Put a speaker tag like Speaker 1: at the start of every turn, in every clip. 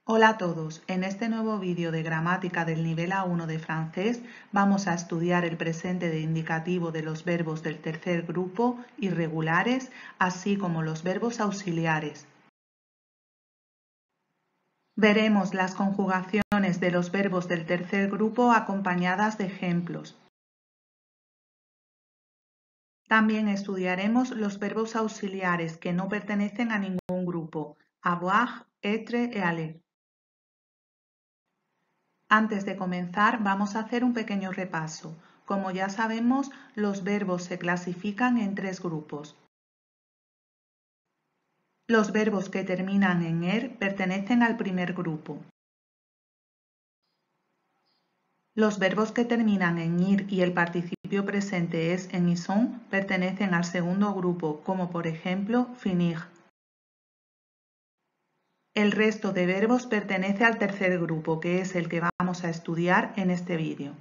Speaker 1: Hola a todos, en este nuevo vídeo de gramática del nivel A1 de francés vamos a estudiar el presente de indicativo de los verbos del tercer grupo irregulares, así como los verbos auxiliares. Veremos las conjugaciones de los verbos del tercer grupo acompañadas de ejemplos. También estudiaremos los verbos auxiliares que no pertenecen a ningún grupo, avoir, être y aller. Antes de comenzar, vamos a hacer un pequeño repaso. Como ya sabemos, los verbos se clasifican en tres grupos. Los verbos que terminan en er pertenecen al primer grupo. Los verbos que terminan en ir y el participio presente es en ison pertenecen al segundo grupo, como por ejemplo finir. El resto de verbos pertenece al tercer grupo, que es el que vamos a estudiar en este vídeo.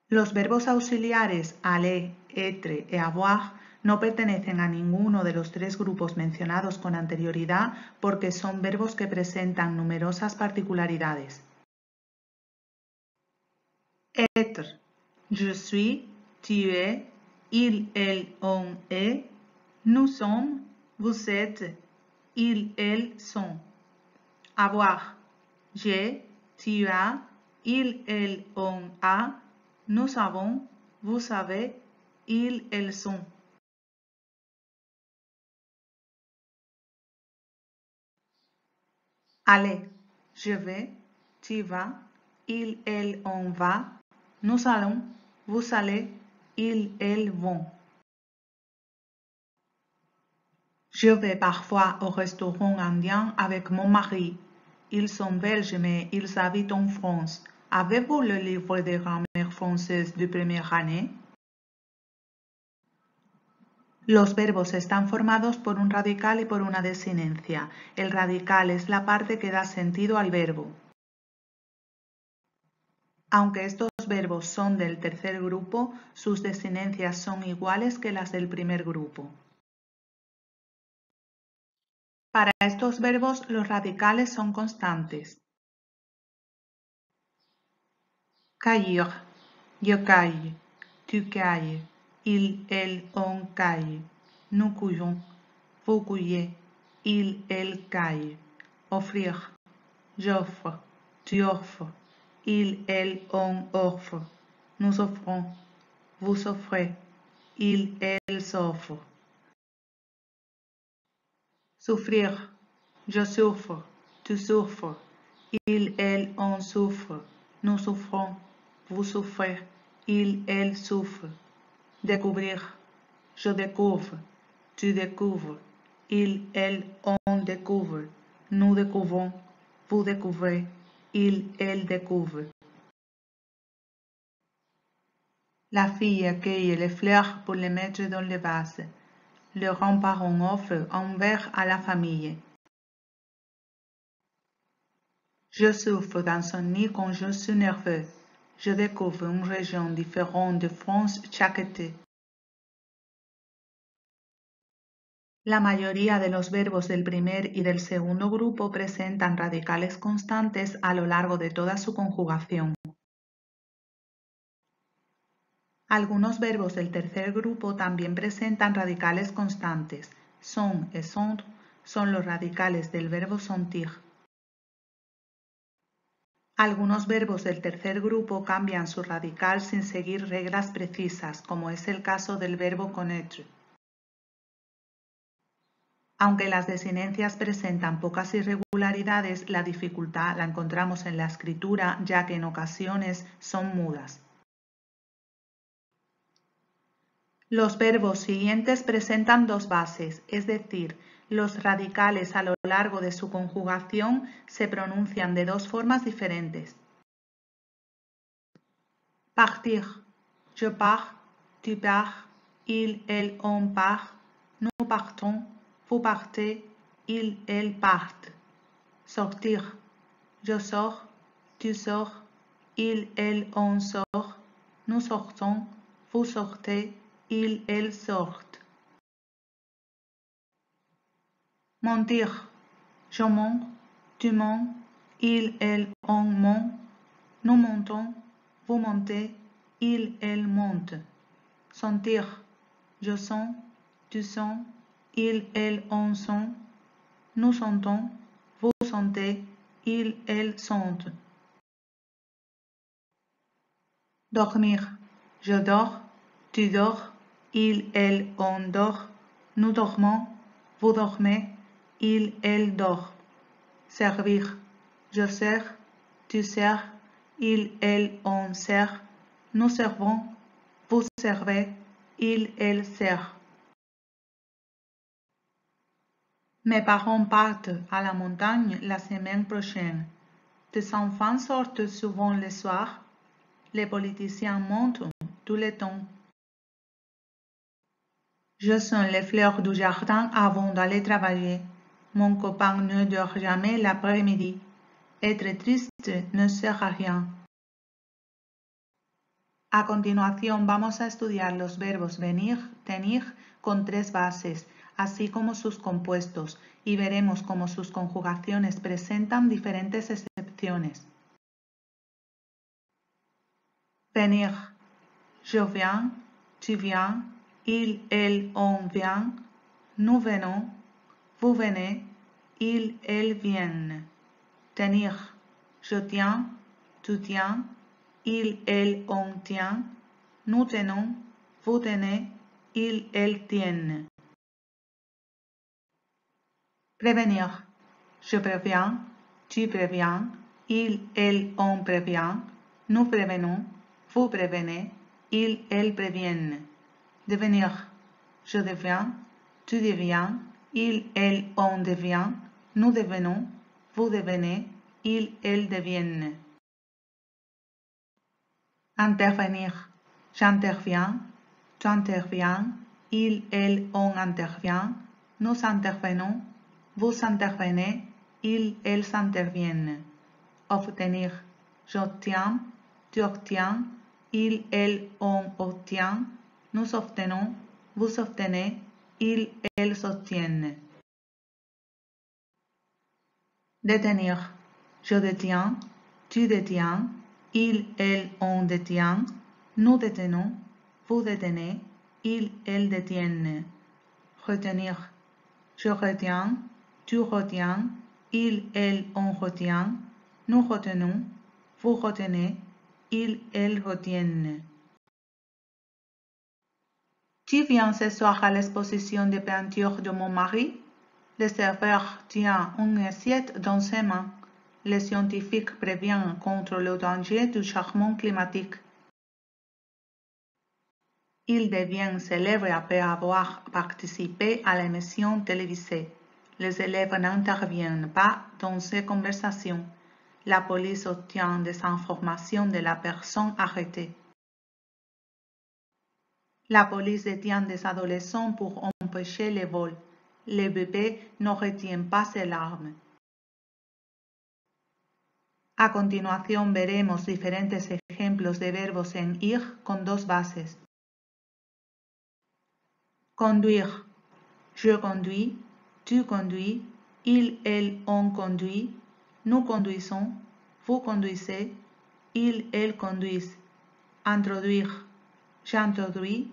Speaker 1: Los verbos auxiliares aller, être y avoir no pertenecen a ninguno de los tres grupos mencionados con anterioridad porque son verbos que presentan numerosas particularidades. Être, je suis, tu es, il, elle, on est, nous sommes, vous êtes, ils, elles sont. Avoir, j'ai, tu as, il, elle, on a, nous avons, vous avez, ils, elles sont. Aller, je vais, tu vas, il, elle, on va, nous allons, vous allez, ils, elles vont. Je vais parfois au restaurant indien avec mon mari. Ils sont belges mais ils habitent en France. Avez-vous le livre de grammaire française de première année? Los verbos están formados por un radical y por una desinencia. El radical es la parte que da sentido al verbo. Aunque estos verbos son del tercer grupo, sus desinencias son iguales que las del primer grupo. Para estos verbos los radicales son constantes. Caillir, je caille, tu cailles, il, elle, on caille, nous couillons, vous couillez, il, elle caille. Offrir, j'offre, tu offres, il, elle, on offre, nous offrons, vous offrez, il, elle s'offre. Souffrir, je souffre, tu souffres, il, elle, on souffre, nous souffrons, vous souffrez, il, elle souffre. Découvrir, je découvre, tu découvres, il, elle, on découvre, nous découvrons, vous découvrez, il, elle découvre. La fille cueille les fleurs pour les mettre dans les vases. Le grand-parent offre un verre à la famille. Je souffre d'insomnie quand je suis nerveux. Je découvre une région différente de France chaque été. La mayoría de los verbos del primer y del segundo grupo presentan radicales constantes a lo largo de toda su conjugación. Algunos verbos del tercer grupo también presentan radicales constantes. Sont y sont son los radicales del verbo sentir. Algunos verbos del tercer grupo cambian su radical sin seguir reglas precisas, como es el caso del verbo connaître. Aunque las desinencias presentan pocas irregularidades, la dificultad la encontramos en la escritura, ya que en ocasiones son mudas. Los verbos siguientes presentan dos bases, es decir, los radicales a lo largo de su conjugación se pronuncian de dos formas diferentes. Partir, je pars, tu pars, il, elle, on part, nous partons, vous partez, il, elle partent. Sortir, je sors, tu sors, il, elle, on sort, nous sortons, vous sortez, il, elle sortent. Mentir, Je monte, tu montes, il, elle, on monte, nous montons, vous montez, il, elle monte. Sentir, je sens, tu sens, il, elle, on sent, nous sentons, vous sentez, il, elle sentent. Dormir, je dors, tu dors, il, elle, on dort, nous dormons, vous dormez, il, elle dort. Servir, je sers, tu sers, il, elle, on sert, nous servons, vous servez, il, elle sert. Mes parents partent à la montagne la semaine prochaine. Des enfants sortent souvent le soir. Les politiciens montent tout le temps. Je sens les fleurs du jardin avant d'aller travailler. Mon copain ne dort jamais l'après-midi. Être triste ne sert à rien. A continuación vamos a estudiar los verbos venir, tenir con 3 bases, así como sus compuestos, y veremos cómo sus conjugaciones presentan diferentes excepciones. Venir. Je viens, tu viens, il, elle, on vient, nous venons, vous venez, il, elle viennent. Tenir. Je tiens, tu tiens, il, elle, on tient, nous tenons, vous tenez, il, elle tiennent. Prévenir. Je préviens, tu préviens, il, elle, on prévient, nous prévenons, vous prévenez, il, elle préviennent. Devenir. Je deviens, tu deviens, il, elle, on devient, nous devenons, vous devenez, il, elle deviennent. Intervenir. J'interviens, tu interviens, il, elle, on intervient, nous intervenons, vous intervenez, ils, elles interviennent. Obtenir. J'obtiens, tu obtiens, il, elle, on obtient, nous obtenons, vous obtenez, ils, elles obtiennent. Détenir. Je détiens, tu détiens, il, elle, on détient, nous détenons, vous détenez, ils, elles détiennent. Retenir. Je retiens, tu retiens, il, elle, on retient, nous retenons, vous retenez, ils, elles retiennent. Tu viens ce soir à l'exposition de peinture de mon mari? Le serveur tient une assiette dans ses mains. Le scientifique prévient contre le danger du changement climatique. Il devient célèbre après avoir participé à l'émission télévisée. Les élèves n'interviennent pas dans ces conversations. La police obtient des informations de la personne arrêtée. La police détient des adolescents pour empêcher les vols. Les bébés ne retiennent pas ses larmes. A continuación veremos diferentes ejemplos de verbos en ir con 2 bases. Conduire. Je conduis, tu conduis, il, elle, on conduit, nous conduisons, vous conduisez, ils, elles conduisent. Introduire. J'introduis,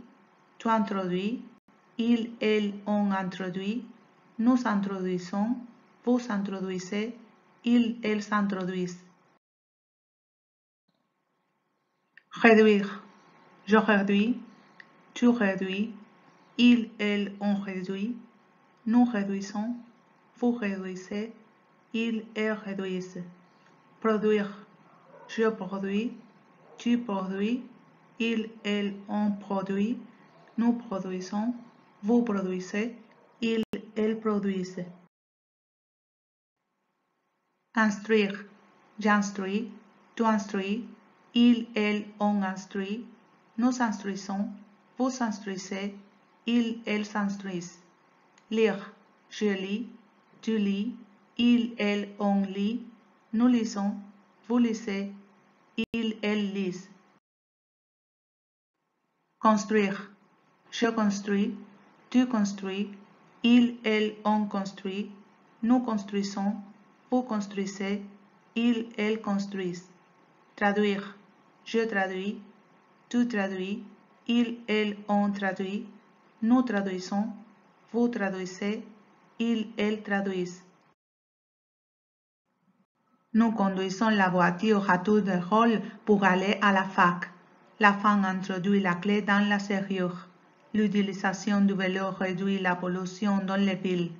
Speaker 1: tu introduis, il, elle, on introduit, nous introduisons, vous introduisez, ils, elles introduisent. Réduire. Je réduis, tu réduis, il, elle, on réduit, nous réduisons, vous réduisez, ils, elles réduisent. Produire. Je produis, tu produis, il, elle, on produit, nous produisons, vous produisez, ils, elles produisent. Instruire. J'instruis, tu instruis, il, elle, on instruit, nous instruisons, vous instruisez, ils, elles instruisent. Lire. Je lis, tu lis, il, elle, on lit, nous lisons, vous lisez, ils, elles lisent. Construire. Je construis, tu construis, il, elle, on construit, nous construisons, vous construisez, ils, elles construisent. Traduire, je traduis, tu traduis, ils, elles ont traduit, nous traduisons, vous traduisez, ils, elles traduisent. Nous conduisons la voiture à tour de rôle pour aller à la fac. La femme introduit la clé dans la serrure. L'utilisation du vélo réduit la pollution dans les villes.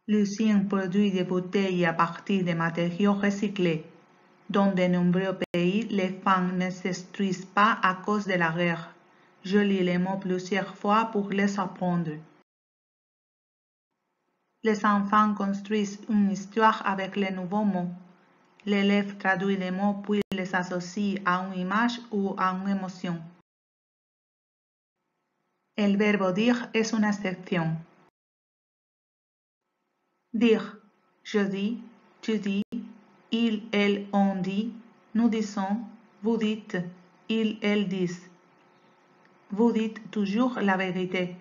Speaker 1: L'usine produit des bouteilles à partir de matériaux recyclés. Dans de nombreux pays, les femmes ne s'instruisent pas à cause de la guerre. Je lis les mots plusieurs fois pour les apprendre. Les enfants construisent une histoire avec les nouveaux mots. L'élève traduit les mots puis les associe à une image ou à une émotion. El verbo dire es una excepción. Dire, je dis, tu dis, ils, elles, on dit, nous disons, vous dites, ils, elles disent. Vous dites toujours la vérité.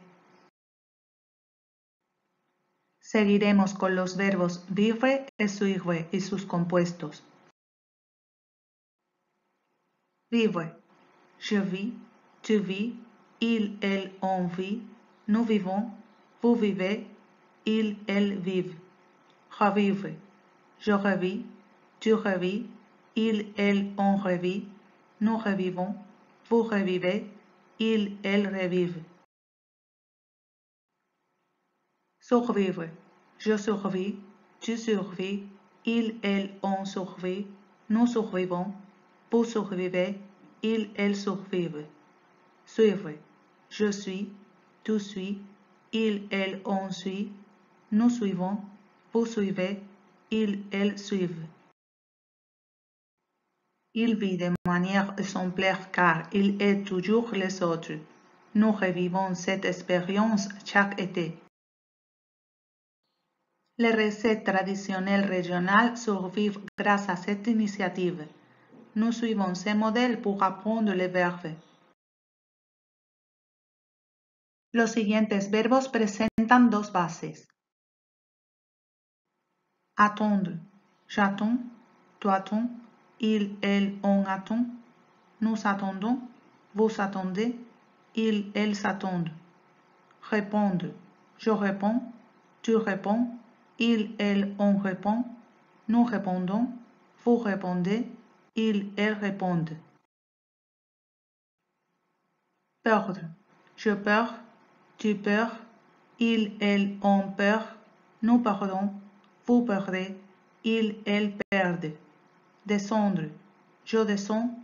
Speaker 1: Seguiremos con los verbos vivre y suivre y sus compuestos. Vivre, je vis, tu vis, ils, elles, on vit, nous vivons, vous vivez, ils, elles vivent. Revivre, je revis, tu revis, ils, elles, on revit, nous revivons, vous revivez, ils, elles revivent. Survivre, je survis, tu survis, ils, elles, on survit, nous survivons, vous survivez, ils, elles survivent. Suivre, je suis, tu suis, ils, elles, on suit, nous suivons, vous suivez, ils, elles suivent. Il vit de manière exemplaire car il aide toujours les autres. Nous revivons cette expérience chaque été. Les recettes traditionnelles régionales survivent grâce à cette initiative. Nous suivons ces modèles pour apprendre les verbes. Los siguientes verbos presentan dos bases. Attendre, j'attends, tu attends, il, elle, on attend, nous attendons, vous attendez, ils, elles s'attendent. Répondre, je réponds, tu réponds, il, elle, on répond, nous répondons, vous répondez, ils, elles répondent. Perdre, je perds, tu perds, ils, elles, on perd, nous perdons, vous perdez, ils, elles perdent. Descendre, je descends,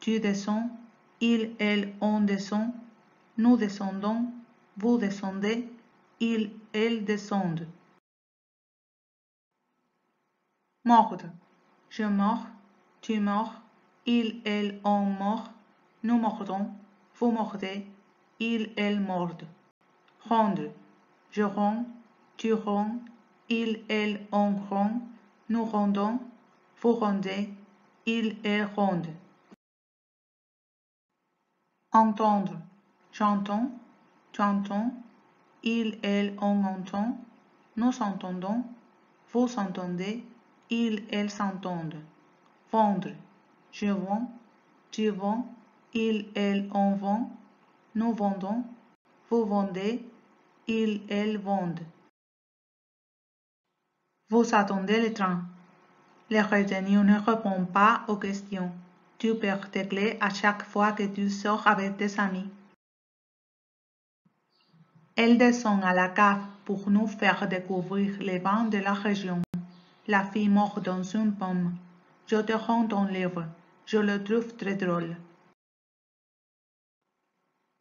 Speaker 1: tu descends, ils, elles, on descend, nous descendons, vous descendez, ils, elles descendent. Mordre, je mords, tu mords, ils, elles, on mord, nous mordons, vous mordez, ils, elles mordent. Rendre, je rends, tu rends, ils, elles, on rend, nous rendons, vous rendez, ils, elles rendent. Entendre, j'entends, tu entends, ils, elles, on entend, nous entendons, vous entendez, ils, elles s'entendent. Vendre, je vends, tu vends, ils, elles, on vend, nous vendons, vous vendez, ils, elles vendent. Vous attendez le train. Le retenu ne répond pas aux questions. Tu perds tes clés à chaque fois que tu sors avec tes amis. Elle descend à la cave pour nous faire découvrir les vins de la région. La fille mord dans une pomme. Je te rends ton livre. Je le trouve très drôle.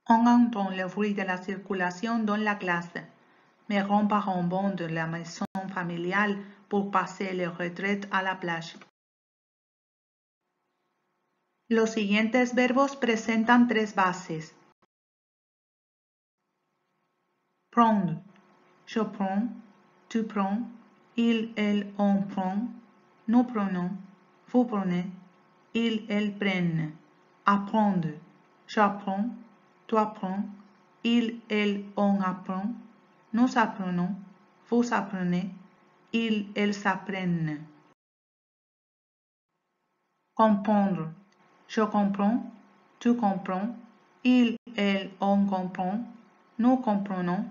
Speaker 1: On entend le bruit de la circulation dans la classe. Mes grands-parents vont de la maison familiale pour passer les retraites à la plage. Los siguientes verbos presentan tres bases. Prendre, je prends, tu prends, il, elle, on prend, nous prenons, vous prenez, ils, elles prennent. Apprendre, j'apprends, tu apprends, il, elle, on apprend, nous apprenons, vous apprenez, ils, elles s'apprennent. Comprendre. Je comprends, tu comprends, il, elle, on comprend, nous comprenons,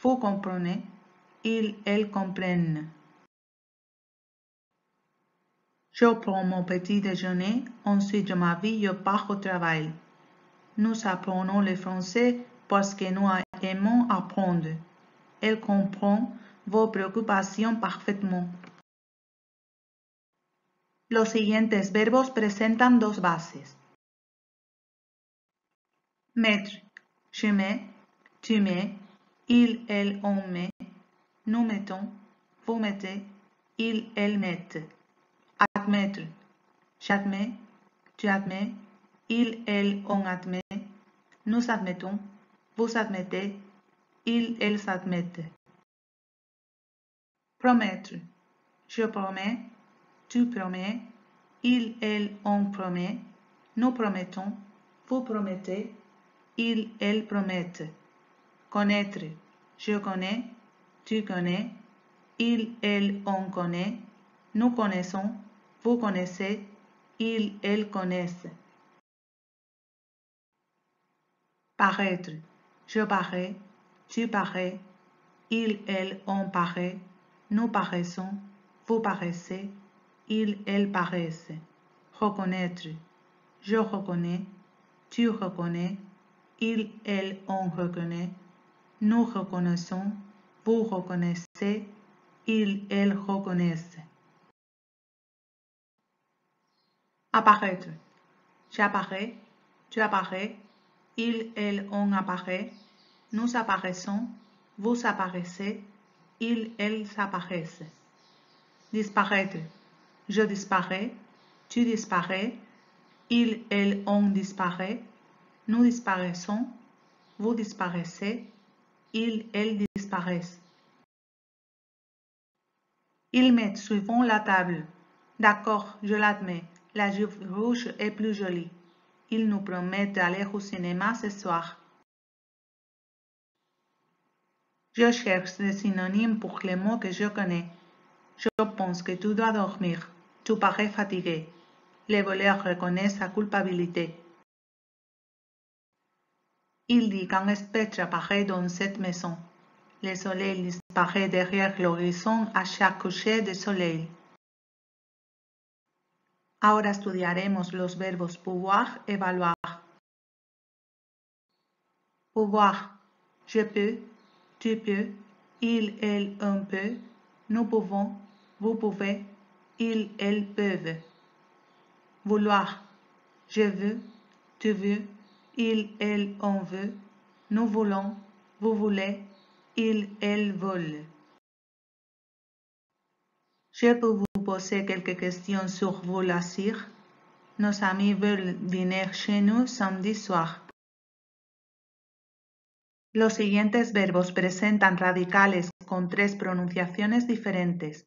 Speaker 1: vous comprenez, ils, elles comprennent. Je prends mon petit déjeuner, ensuite je m'habille, je pars au travail. Nous apprenons le français parce que nous aimons apprendre. Elle comprend vos préoccupations parfaitement. Los siguientes verbos presentan dos bases. Mettre. Je mets, tu mets, il, elle, on met, nous mettons, vous mettez, ils, elles mettent. Admettre. J'admets, tu admets, il, elle, on admet, nous admettons, vous admettez, ils, elles admettent. Promettre. Je promets, tu promets, il, elle, on promet, nous promettons, vous promettez, ils, elles promettent. Connaître. Je connais, tu connais, il, elle, on connaît, nous connaissons, vous connaissez, ils, elles connaissent. Paraître. Je parais, tu parais, il, elle, on paraît, nous paraissons, vous paraissez, ils, elles paraissent. Reconnaître. Je reconnais, tu reconnais, il, elle, on reconnaît, nous reconnaissons, vous reconnaissez, ils, elles reconnaissent. Apparaître. J'apparais, tu apparais, il, elle, on apparaît, nous apparaissons, vous apparaissez, ils, elles apparaissent. Disparaître. Je disparais, tu disparais, il, elle, on disparaît, nous disparaissons, vous disparaissez, ils, elles disparaissent. Ils mettent suivant la table. D'accord, je l'admets, la jupe rouge est plus jolie. Ils nous promettent d'aller au cinéma ce soir. Je cherche des synonymes pour les mots que je connais. Je pense que tu dois dormir. Tu parais fatigué. Les voleurs reconnaissent sa culpabilité. Il dit qu'un spectre apparaît dans cette maison. Le soleil disparaît derrière l'horizon à chaque coucher de soleil. Ahora estudiaremos los verbos pouvoir et valoir. Pouvoir. Je peux, tu peux, il, elle, on peut, nous pouvons, vous pouvez, ils, elles peuvent. Vouloir. Je veux, tu veux, il, elle, on veut, nous voulons, vous voulez, ils, elles veulent. Je peux vous poser quelques questions sur vos loisirs. Nos amis veulent dîner chez nous samedi soir. Los siguientes verbos presentan radicales con 3 pronunciaciones diferentes.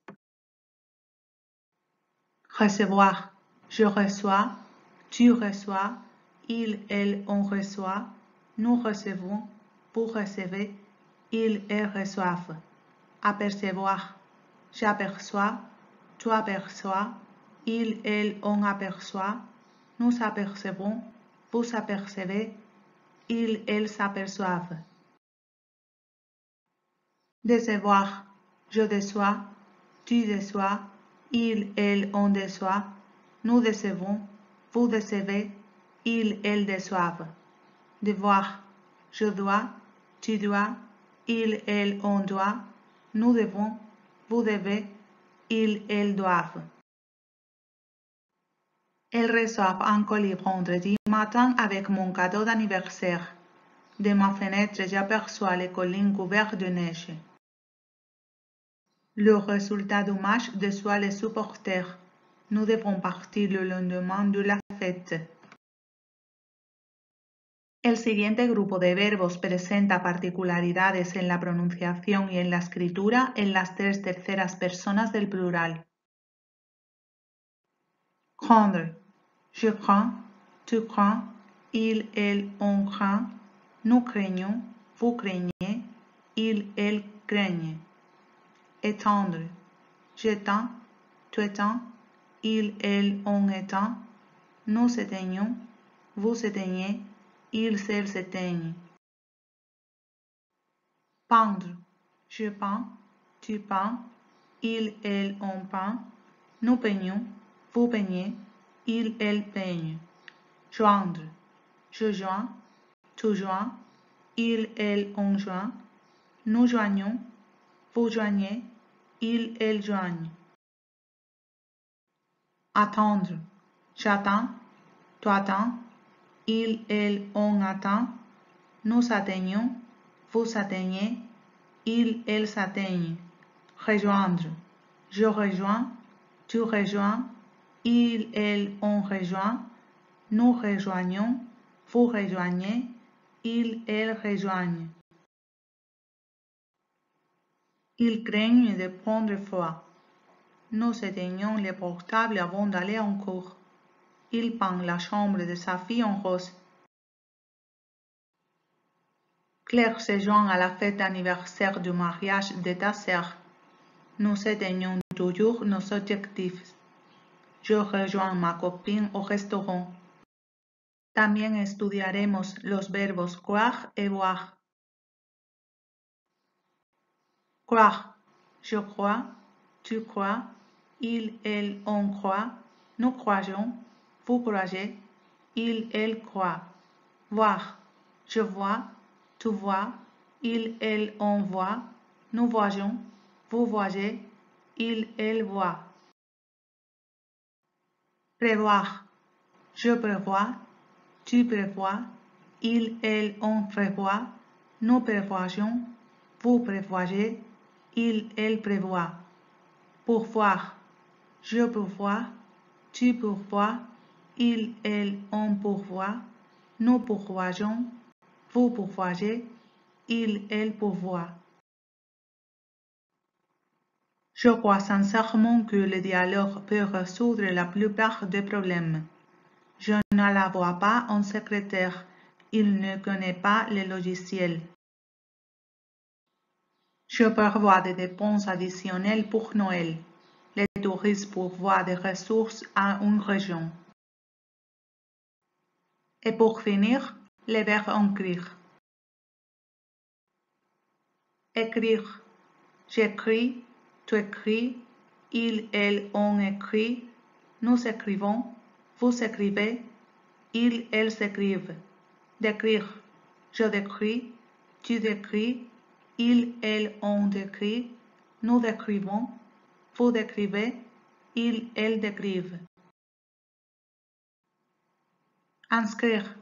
Speaker 1: Recevoir. Je reçois, tu reçois, il, elle, on reçoit, nous recevons, vous recevez, ils, elles reçoivent. Apercevoir. J'aperçois, tu aperçois, il, elle, on aperçoit, nous apercevons, vous apercevez, ils, elles s'aperçoivent. Décevoir. Je déçois, tu déçois, il, elle, on déçoit, nous décevons, vous décevez, ils, elles déçoivent. Devoir. Je dois, tu dois, il, elle, on doit, nous devons, vous devez, ils, elles doivent. Elles reçoivent un colis vendredi matin avec mon cadeau d'anniversaire. De ma fenêtre, j'aperçois les collines couvertes de neige. Le résultat du match déçoit les supporters. Nous devons partir le lendemain de la fête. El siguiente grupo de verbos presenta particularidades en la pronunciación y en la escritura en las 3 terceras personas del plural. Craindre. Je crains, tu crains, il, elle, on craint, nous craignons, vous craignez, elles craignent. Éteindre. J'éteins, tu éteins, elles ont éteint, nous éteignons, vous éteignez, elles s'éteignent. Peindre. Je peins, tu peins, elles ont peint, nous peignons, vous peignez, elles peignent. Joindre. Je joins, tu joins, elles ont joint, nous joignons, vous joignez, elles joignent. Attendre. J'attends, tu attends, elles ont atteint, nous atteignons, vous atteignez, elles s'atteignent. Rejoindre. Je rejoins, tu rejoins, elles ont rejoint, nous rejoignons, vous rejoignez, elles rejoignent. Ils craignent de prendre froid. Nous éteignons les portables avant d'aller en cours. Il peint la chambre de sa fille en rose. Claire se joint à la fête d'anniversaire du mariage de ta sœur. Nous éteignons toujours nos objectifs. Je rejoins ma copine au restaurant. También estudiaremos los verbos croire et voir. Croire. Je crois, tu crois, elles on croit, nous croyons, vous croyez, elles croient. Voir. Je vois, tu vois, elles on voit, nous voyons, vous voyez, elles voient. Prévoir. Je prévois, tu prévois, elles on prévoit, nous prévoyons, vous prévoyez, elles prévoient. Pourvoir. Je pourvois, tu pourvois, elles on pourvoit, nous pourvoyons, vous pourvoyez, elles pourvoient. Je crois sincèrement que le dialogue peut résoudre la plupart des problèmes. Je ne la vois pas en secrétaire. Il ne connaît pas le logiciel. Je prévois des dépenses additionnelles pour Noël. Les touristes pourvoient des ressources à une région. Et pour finir, le verbe écrire. Écrire. J'écris, tu écris, elles ont écrit, nous écrivons, vous écrivez, elles écrivent. Décrire. Je décris, tu décris, elles ont décrit, nous décrivons, vous décrivez, elles décrivent. Inscrire.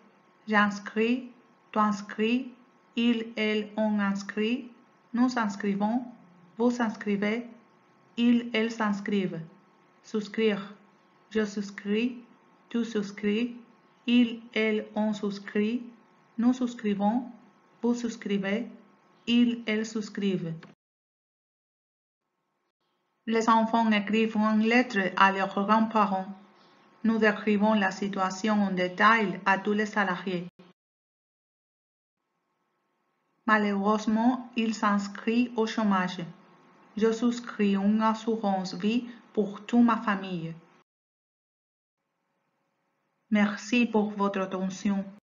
Speaker 1: J'inscris, tu inscris, elles ont inscrit, nous inscrivons, vous inscrivez, elles s'inscrivent. Souscrire. Je souscris, tu souscris, elles ont souscrit, nous souscrivons, vous souscrivez, elles souscrivent. Les enfants écrivent une lettre à leurs grands-parents. Nous décrivons la situation en détail à tous les salariés. Malheureusement, il s'inscrit au chômage. Je souscris une assurance vie pour toute ma famille. Merci pour votre attention.